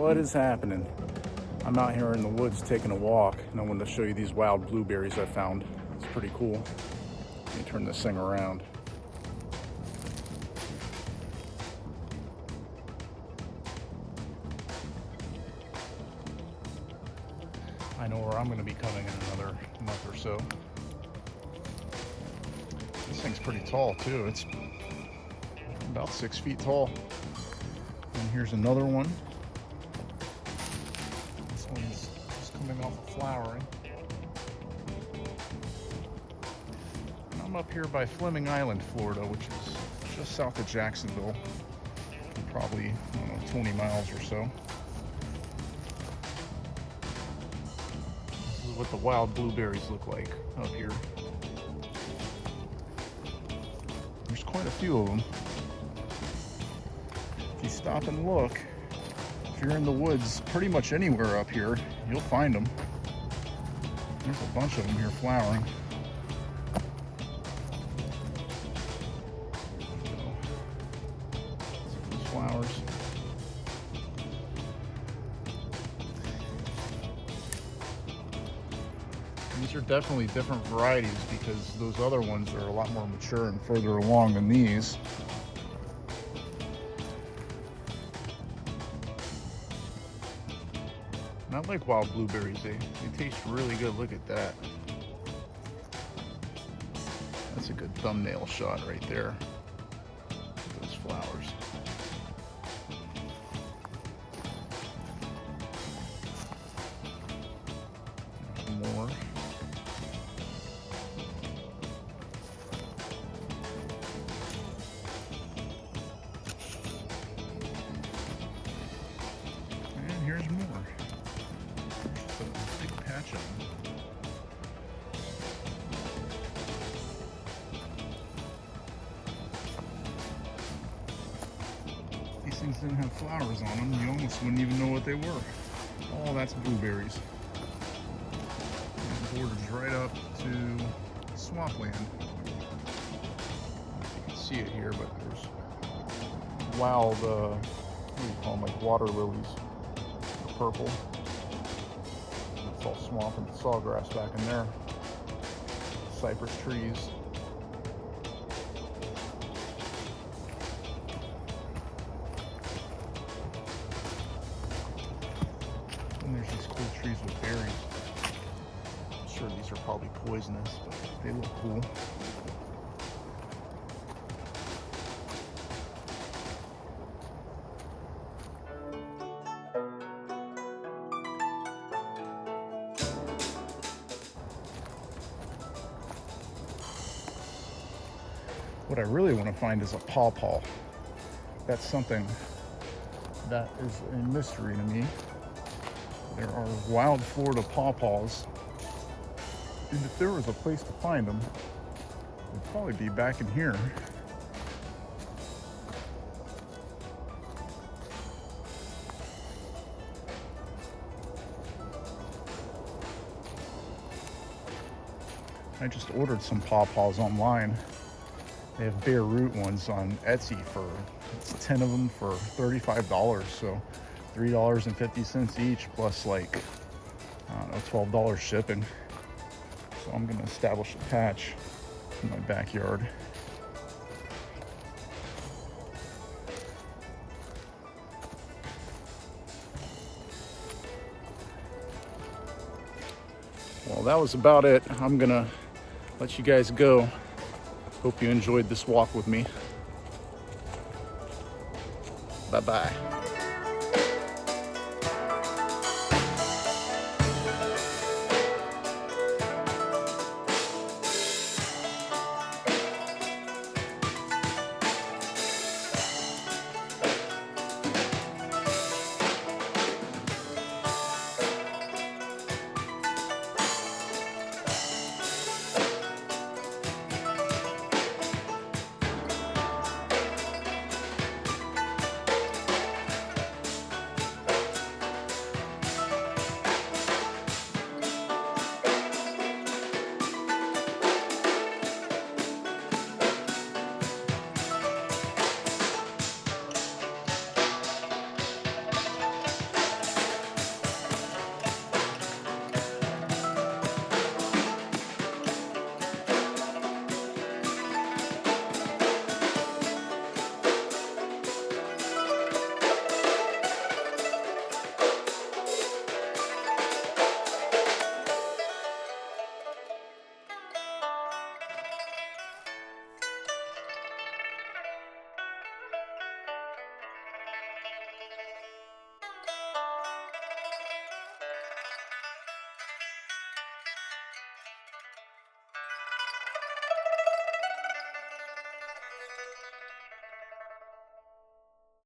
What is happening? I'm out here in the woods taking a walk, and I wanted to show you these wild blueberries I found. It's pretty cool. Let me turn this thing around. I know where I'm going to be coming in another month or so. This thing's pretty tall too. It's about 6 feet tall. And here's another one. This one's just coming off of flowering. And I'm up here by Fleming Island, Florida, which is just south of Jacksonville. Probably, I don't know, 20 miles or so. This is what the wild blueberries look like up here. There's quite a few of them. If you stop and look, if you're in the woods, pretty much anywhere up here, you'll find them. There's a bunch of them here flowering. So, these flowers. These are definitely different varieties because those other ones are a lot more mature and further along than these. Not like wild blueberries, they taste really good. Look at that. That's a good thumbnail shot right there. Look at those flowers. There's more. And here's more. Big patch of them. These things didn't have flowers on them. You almost wouldn't even know what they were. Oh, that's blueberries. And it borders right up to swampland. I don't know if you can see it here, but there's wild, what do you call them, like water lilies. They're purple. It's all swamp and sawgrass back in there. Cypress trees. And there's these cool trees with berries. I'm sure these are probably poisonous, but they look cool. What I really want to find is a pawpaw. That's something that is a mystery to me. There are wild Florida pawpaws, and if there was a place to find them, it would probably be back in here. I just ordered some pawpaws online. They have bare root ones on Etsy for, it's 10 of them for $35, so $3.50 each plus like, I don't know, $12 shipping. So I'm gonna establish a patch in my backyard. Well, that was about it. I'm gonna let you guys go. Hope you enjoyed this walk with me. Bye-bye.